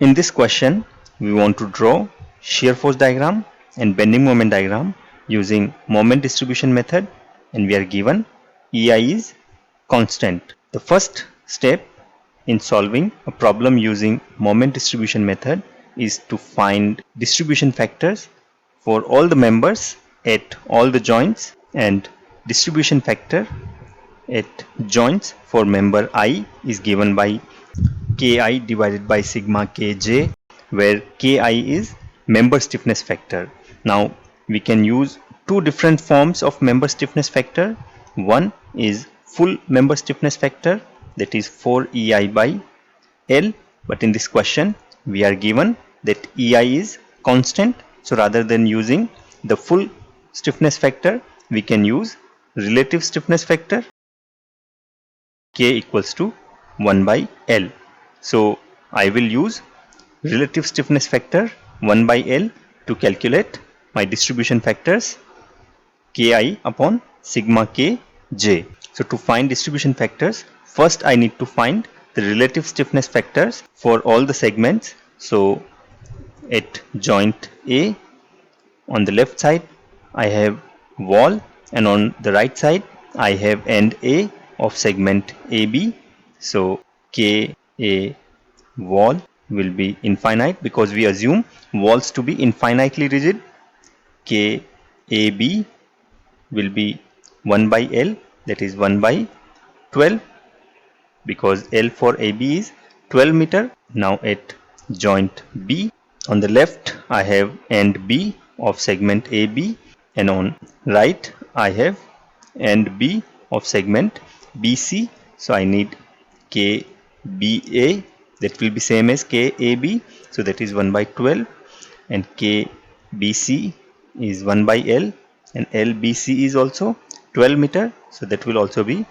In this question, we want to draw shear force diagram and bending moment diagram using moment distribution method, and we are given EI is constant. The first step in solving a problem using moment distribution method is to find distribution factors for all the members at all the joints, and distribution factor at joints for member I is given by Ki divided by sigma Kj, where Ki is member stiffness factor. Now we can use two different forms of member stiffness factor. One is full member stiffness factor, that is 4EI by L, but in this question we are given that EI is constant, so rather than using the full stiffness factor we can use relative stiffness factor, K equals to 1 by L. So I will use relative stiffness factor 1 by L to calculate my distribution factors Ki upon sigma Kj. So to find distribution factors, first I need to find the relative stiffness factors for all the segments. So at joint A, on the left side I have wall, and on the right side I have end A of segment AB. So Ka wall will be infinite because we assume walls to be infinitely rigid. Kab will be 1 by L, that is 1 by 12, because L for AB is 12 meter. Now at joint B, on the left I have end B of segment AB, and on right I have end B of segment BC. So I need KBA, that will be same as KAB, so that is 1 by 12, and KBC is 1 by L, and LBC is also 12 meter, so that will also be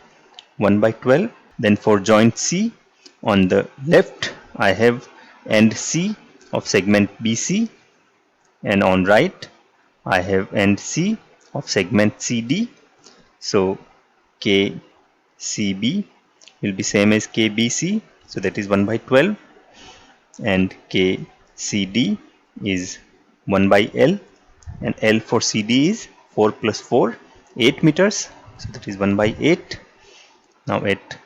1 by 12. Then for joint C, on the left I have end C of segment BC, and on right I have end C of segment CD. So KCB will be same as KBC, so that is 1 by 12, and KCD is 1 by L, and L for CD is 4 plus 4, 8 meters, so that is 1 by 8. Now at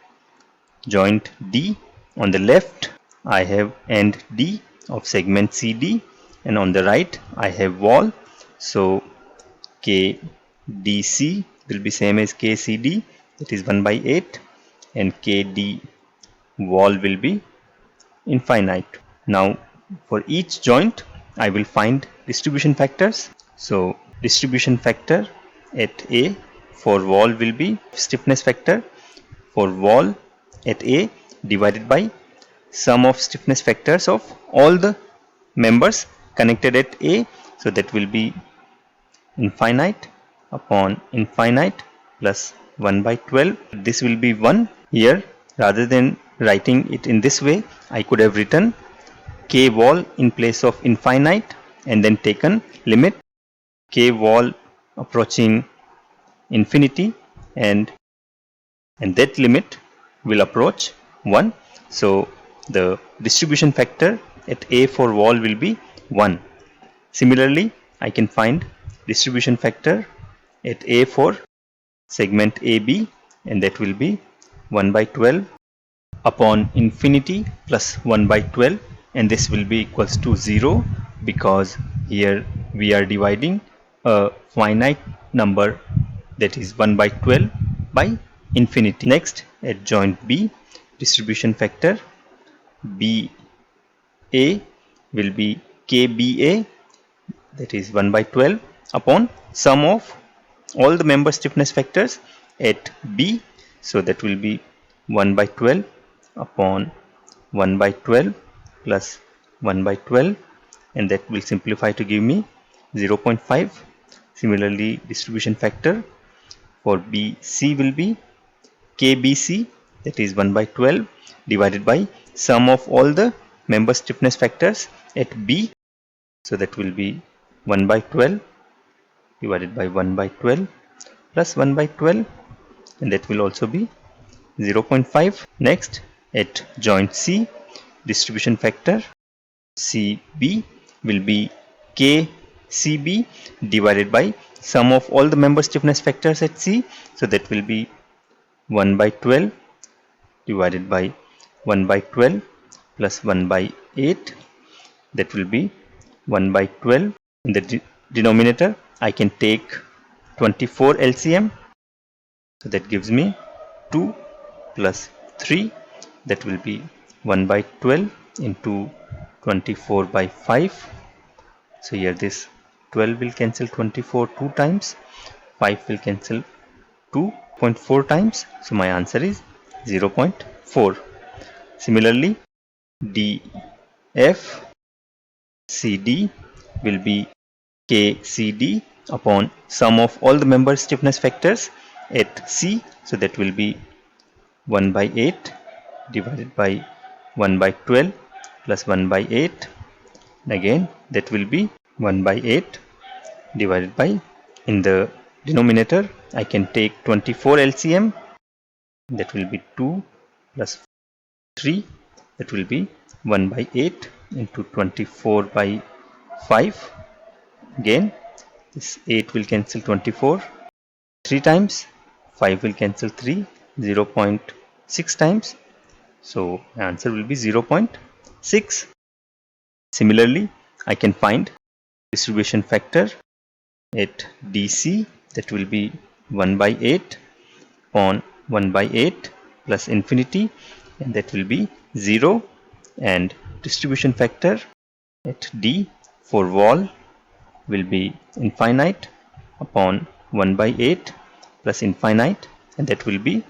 joint D, on the left I have end D of segment CD, and on the right I have wall, so KDC will be same as KCD, that is 1 by 8, and KD wall will be infinite. Now for each joint I will find distribution factors. So distribution factor at A for wall will be stiffness factor for wall at A divided by sum of stiffness factors of all the members connected at A, so that will be infinite upon infinite plus 1 by 12. This will be 1 here. Rather than writing it in this way, I could have written K wall in place of infinite and then taken limit K wall approaching infinity, and that limit will approach 1. So the distribution factor at A for wall will be 1. Similarly, I can find distribution factor at A for segment AB, and that will be 1 by 12 upon infinity plus 1 by 12, and this will be equals to 0 because here we are dividing a finite number, that is 1 by 12 by infinity. Next at joint B, distribution factor BA will be KBA, that is 1 by 12 upon sum of all the member stiffness factors at B, so that will be 1 by 12 upon 1 by 12 plus 1 by 12, and that will simplify to give me 0.5. Similarly, distribution factor for BC will be KBC, that is 1 by 12 divided by sum of all the member stiffness factors at B, so that will be 1 by 12 divided by 1 by 12 plus 1 by 12, and that will also be 0.5. Next at joint C, distribution factor CB will be KCB divided by sum of all the member stiffness factors at C. So that will be 1 by 12 divided by 1 by 12 plus 1 by 8. That will be 1 by 12. In the denominator, I can take 24 LCM. So that gives me 2 plus 3. That will be 1 by 12 into 24 by 5. So here this 12 will cancel 24 two times, 5 will cancel 2.4 times. So my answer is 0.4. Similarly, DFCD will be KCD upon sum of all the member stiffness factors at C. So that will be 1 by 8 divided by 1 by 12 plus 1 by 8. Again that will be 1 by 8 divided by, in the denominator I can take 24 LCM. That will be 2 plus 3. That will be 1 by 8 into 24 by 5. Again this 8 will cancel 24 3 times, 5 will cancel 3, 0.6 times. So answer will be 0.6. Similarly, I can find distribution factor at DC. That will be 1 by 8 upon 1 by 8 plus infinity, and that will be 0. And distribution factor at D for wall will be infinite upon 1 by 8 plus infinite, and that will be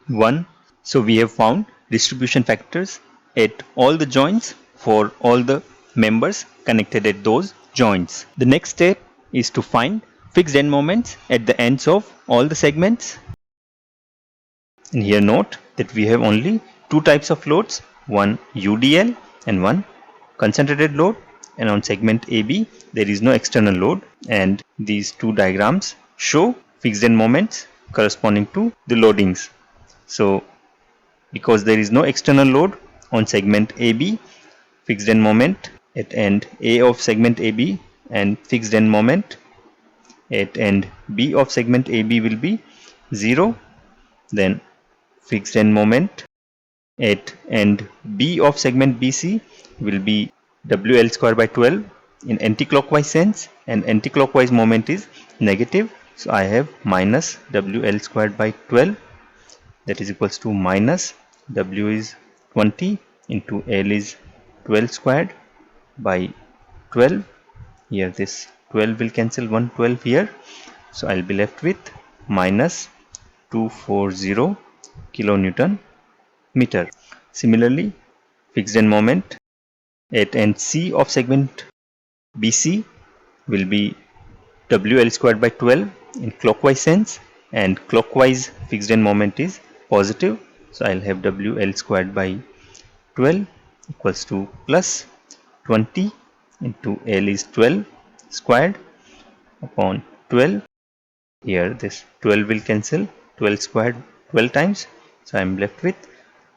1. So we have found distribution factors at all the joints for all the members connected at those joints. The next step is to find fixed end moments at the ends of all the segments. And here note that we have only two types of loads, one UDL and one concentrated load, and on segment AB there is no external load, and these two diagrams show fixed end moments corresponding to the loadings. So because there is no external load on segment AB, fixed end moment at end A of segment AB and fixed end moment at end B of segment AB will be 0. Then fixed end moment at end B of segment BC will be WL square by 12 in anti-clockwise sense, and anti-clockwise moment is negative. So I have minus WL squared by 12, that is equals to minus W is 20 into L is 12 squared by 12. Here this 12 will cancel 112 here. So I'll be left with minus 240 kilonewton meter. Similarly, fixed end moment at end C of segment BC will be WL squared by 12 in clockwise sense, and clockwise fixed end moment is positive. So I'll have WL squared by 12 equals to plus 20 into L is 12 squared upon 12. Here this 12 will cancel 12 squared 12 times. So I am left with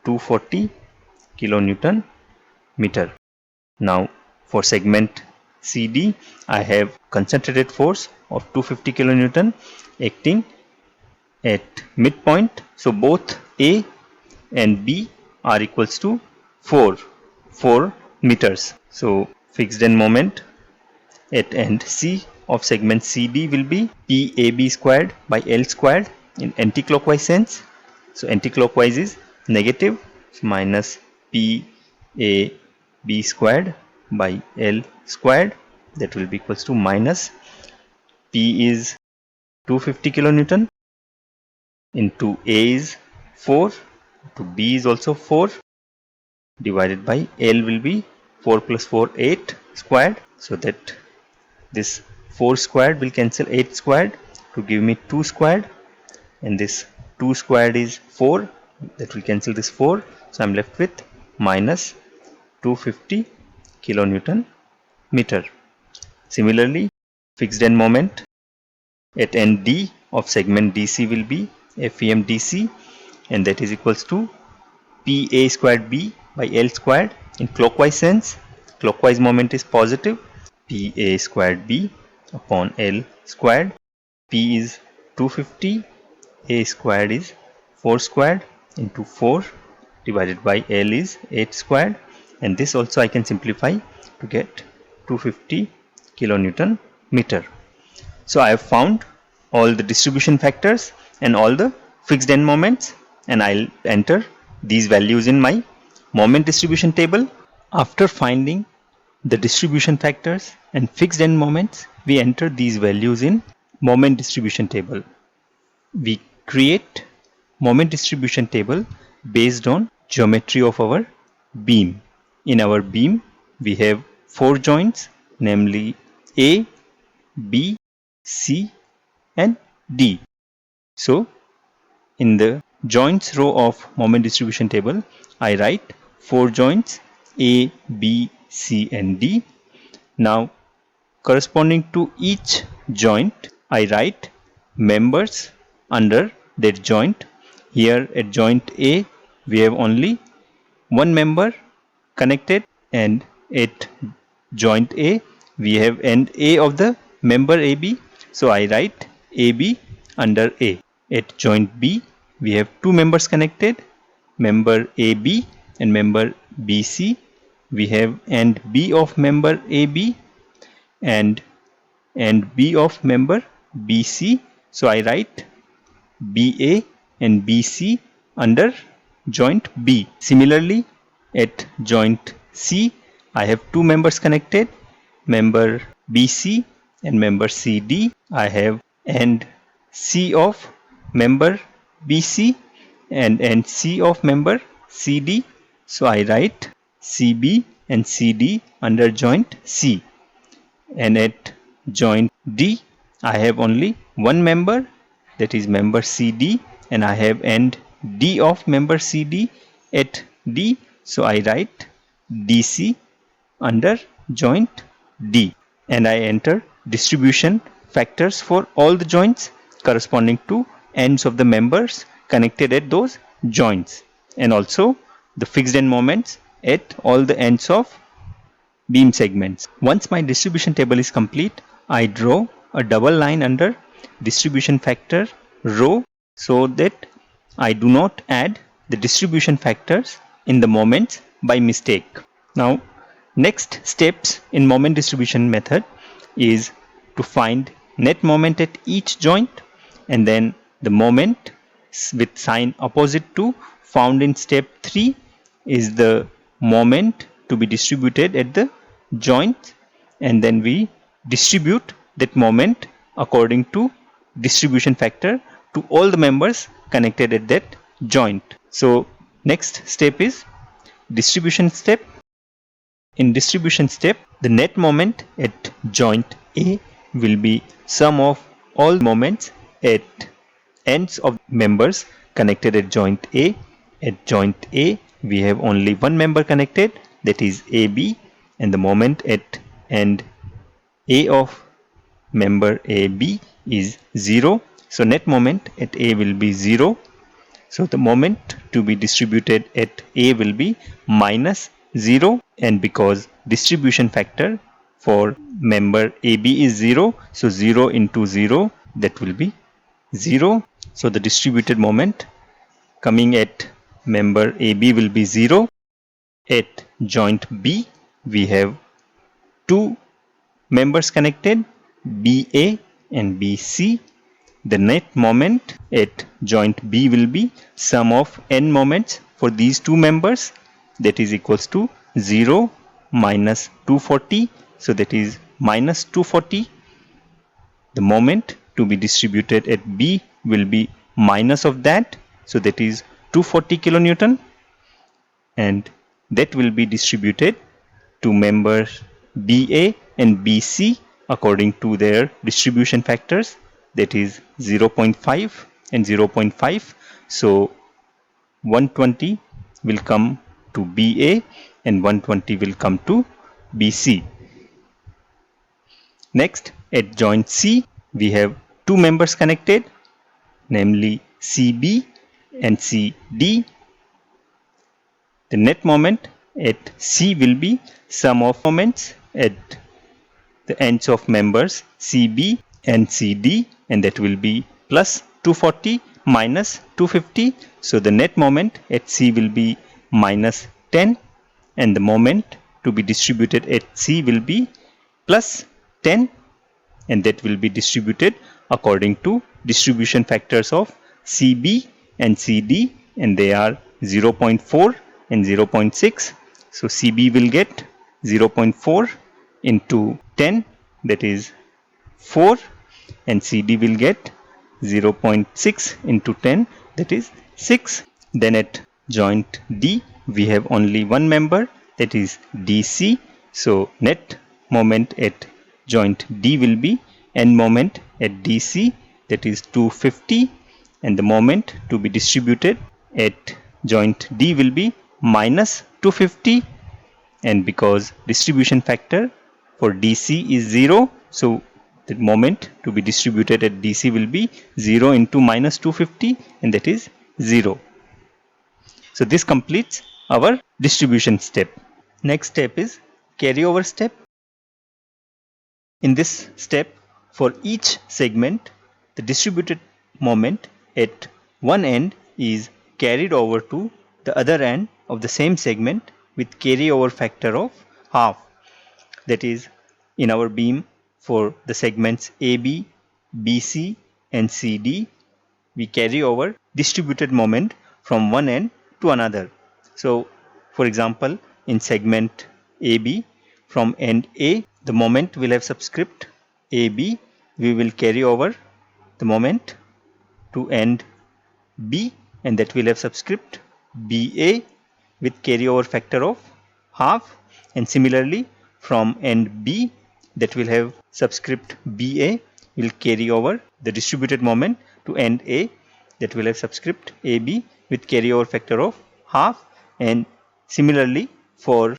240 kilonewton meter. Now for segment CD, I have concentrated force of 250 kilonewton acting at midpoint. So both A and B are equals to 4 meters. So fixed end moment at end C of segment CD will be PAB squared by L squared in anti-clockwise sense. So anti-clockwise is negative, so minus PAB squared by L squared, that will be equals to minus P is 250 kilonewton into A is 4 to B is also 4 divided by L will be 4 plus 4 8 squared. So that this 4 squared will cancel 8 squared to give me 2 squared, and this 2 squared is 4, that will cancel this 4. So I am left with minus 250 kilonewton meter. Similarly, fixed end moment at end D of segment DC will be FEM DC, and that is equals to PA squared B by L squared in clockwise sense. clockwise moment is positive. PA squared B upon L squared. P is 250. A squared is 4 squared into 4 divided by L is 8 squared, and this also I can simplify to get 250 kilonewton meter. So I have found all the distribution factors and all the fixed end moments, and I'll enter these values in my moment distribution table. After finding the distribution factors and fixed end moments, we enter these values in moment distribution table. We create moment distribution table based on geometry of our beam. In our beam, we have 4 joints, namely A, B, C and D. So in the joints row of moment distribution table, I write 4 joints A, B, C and D. Now corresponding to each joint, I write members under that joint. Here at joint A, we have only one member connected, and at joint A, we have end A of the member AB. So I write AB under A. At joint B, we have two members connected, member AB and member BC. We have end B of member AB and B of member BC. So I write BA and BC under joint B. Similarly, at joint C, I have two members connected, member BC and member CD. I have end C of member BC and end C of member CD. So I write CB and CD under joint C. And at joint D, I have only one member, that is member CD, and I have end D of member CD at D. So I write DC under joint D, and I enter distribution factors for all the joints corresponding to ends of the members connected at those joints, and also the fixed end moments at all the ends of beam segments. Once my distribution table is complete, I draw a double line under distribution factor row so that I do not add the distribution factors in the moments by mistake. Now, next steps in moment distribution method is to find net moment at each joint, and then the moment with sign opposite to found in step 3 is the moment to be distributed at the joint, and then we distribute that moment according to distribution factor to all the members connected at that joint. So next step is distribution step. In distribution step, the net moment at joint A will be sum of all moments at ends of members connected at joint A. At joint A, we have only one member connected, that is AB, and the moment at end A of member AB is 0. So net moment at A will be 0. So the moment to be distributed at A will be minus 0, and because distribution factor for member AB is 0, so 0 into 0, that will be 0. So the distributed moment coming at member AB will be 0. At joint B, we have two members connected, BA and BC. The net moment at joint B will be sum of n moments for these two members, that is equals to 0 minus 240. So that is minus 240. The moment to be distributed at B will be minus of that, so that is 240 kilonewton, and that will be distributed to members BA and BC according to their distribution factors, that is 0.5 and 0.5. So 120 will come to BA and 120 will come to BC. Next, at joint C, we have two members connected, namely CB and CD. The net moment at C will be sum of moments at the ends of members CB and CD, and that will be plus 240 minus 250. So the net moment at C will be minus 10, and the moment to be distributed at C will be plus 10, and that will be distributed according to distribution factors of CB and CD, and they are 0.4 and 0.6. So CB will get 0.4 into 10, that is 4, and CD will get 0.6 into 10, that is 6. Then at joint D we have only one member, that is DC. So net moment at joint D will be N moment at DC, that is 250, and the moment to be distributed at joint D will be minus 250, and because distribution factor for DC is 0, so the moment to be distributed at DC will be 0 into minus 250, and that is 0. So this completes our distribution step. Next step is carryover step. In this step, for each segment, the distributed moment at one end is carried over to the other end of the same segment with carryover factor of half. That is, in our beam for the segments AB, BC and CD, we carry over distributed moment from one end to another. So, for example, in segment AB, from end A, the moment will have subscript AB, we will carry over the moment to end B, and that will have subscript BA with carryover factor of half, and similarly from end B, that will have subscript BA will carry over the distributed moment to end A, that will have subscript AB with carryover factor of half, and similarly for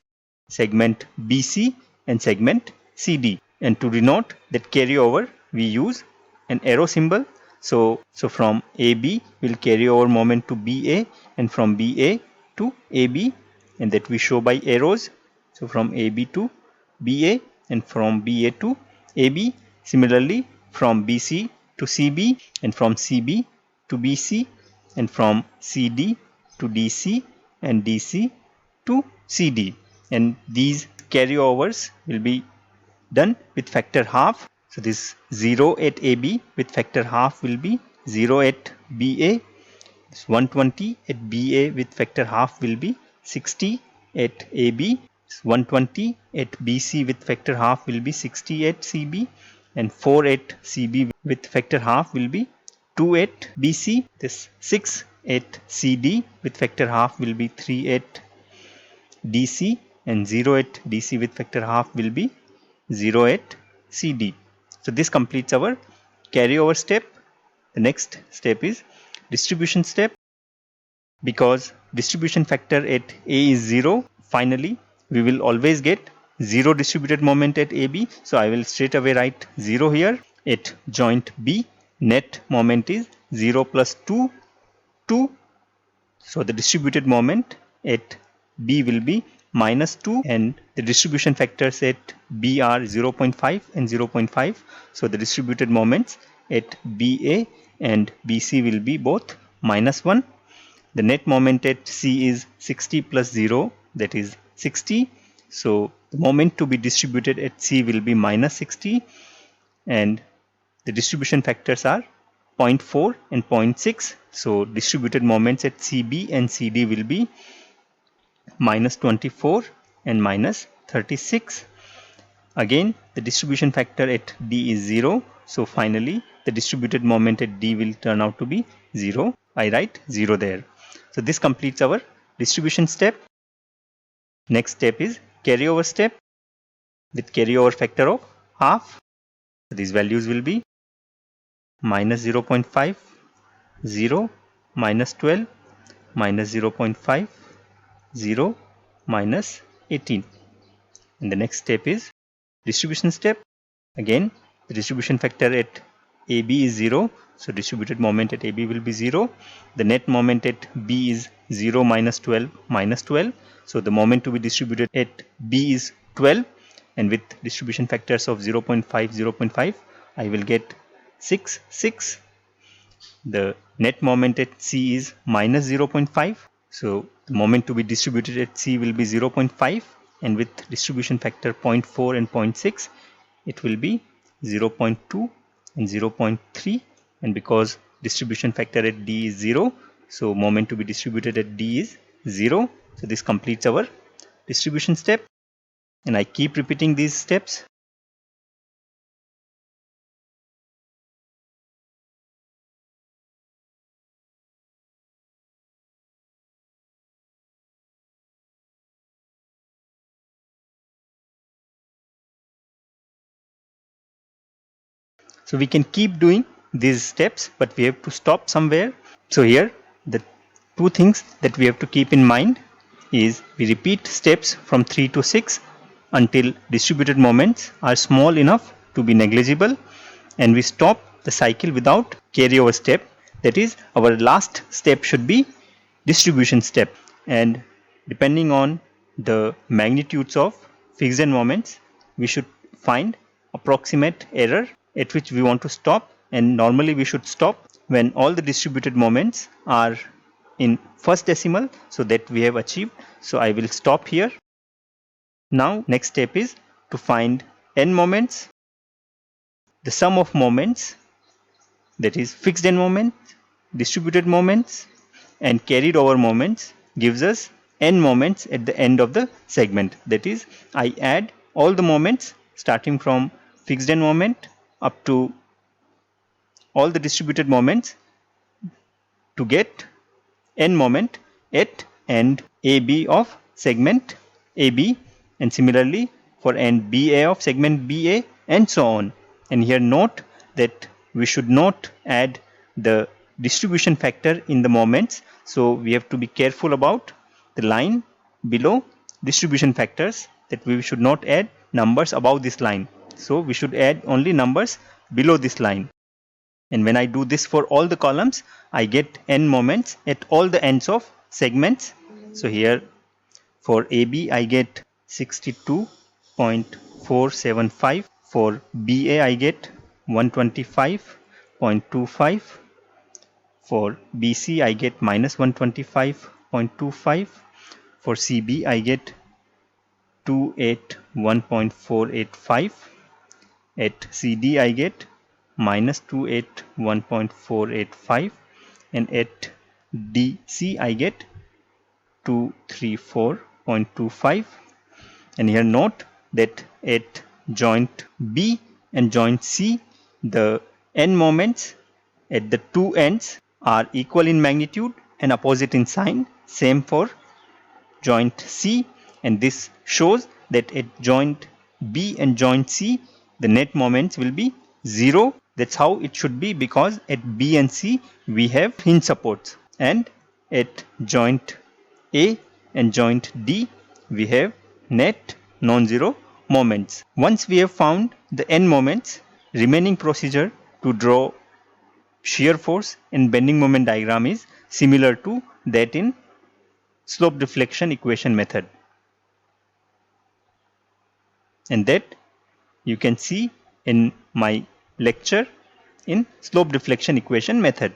segment BC and segment CD. And to denote that carryover, we use an arrow symbol. So from AB we'll carry over moment to BA, and from BA to AB, and that we show by arrows. So from AB to BA and from BA to AB. Similarly from BC to CB, and from CB to BC, and from CD to DC, and DC to CD. And these carryovers will be done with factor half. So this 0 at AB with factor half will be 0 at BA. This 120 at BA with factor half will be 60 at AB. 120 at BC with factor half will be 60 at CB, and 4 at CB with factor half will be 2 at BC. This 6 at CD with factor half will be 3 at DC, and 0 at DC with factor half will be 0 at CD. So this completes our carryover step. The next step is distribution step. Because distribution factor at A is 0, finally we will always get 0 distributed moment at AB. So I will straight away write 0 here. At joint B, net moment is 0 plus 2, 2. So the distributed moment at B will be minus 2, and the distribution factors at B are 0.5 and 0.5. So the distributed moments at BA and BC will be both minus 1. The net moment at C is 60 plus 0, that is 60. So the moment to be distributed at C will be minus 60, and the distribution factors are 0.4 and 0.6. So distributed moments at CB and CD will be minus 24 and minus 36. Again, the distribution factor at D is 0. So finally, the distributed moment at D will turn out to be 0. I write 0 there. So this completes our distribution step. Next step is carryover step with carryover factor of half. So these values will be minus 0.5, 0, minus 12, minus 0.5, 0, minus 18. And the next step is distribution step. Again, the distribution factor at AB is 0. So distributed moment at AB will be 0. The net moment at B is 0 minus 12 minus 12. So the moment to be distributed at B is 12, and with distribution factors of 0.5, 0.5, I will get 6, 6. The net moment at C is minus 0.5. So the moment to be distributed at C will be 0.5, and with distribution factor 0.4 and 0.6, it will be 0.2 and 0.3. And because distribution factor at D is 0, so moment to be distributed at D is 0. So this completes our distribution step, and I keep repeating these steps. So we can keep doing these steps, but we have to stop somewhere. So here the two things that we have to keep in mind is we repeat steps from 3 to 6 until distributed moments are small enough to be negligible, and we stop the cycle without carryover step. That is, our last step should be distribution step, and depending on the magnitudes of fixed end moments, we should find approximate error at which we want to stop, and normally we should stop when all the distributed moments are in first decimal, so that we have achieved. So I will stop here. Now next step is to find n moments. The sum of moments, that is fixed end moments, distributed moments, and carried over moments, gives us n moments at the end of the segment. That is, I add all the moments starting from fixed end moment up to all the distributed moments to get n moment at end AB of segment AB, and similarly for end BA of segment BA, and so on. And here note that we should not add the distribution factor in the moments, so we have to be careful about the line below distribution factors, that we should not add numbers above this line. So we should add only numbers below this line. And when I do this for all the columns, I get n moments at all the ends of segments. So here for AB I get 62.475. For BA I get 125.25. For BC I get minus 125.25. For CB I get 281.485. At CD I get minus 281.485, and at DC I get 234.25. And here note that at joint B and joint C, the n moments at the two ends are equal in magnitude and opposite in sign. Same for joint C, and this shows that at joint B and joint C the net moments will be 0. That's how it should be, because at B and C we have hinge supports, and at joint A and joint D we have net non-zero moments. Once we have found the n moments, remaining procedure to draw shear force and bending moment diagram is similar to that in slope deflection equation method, and that you can see in my lecture in slope deflection equation method.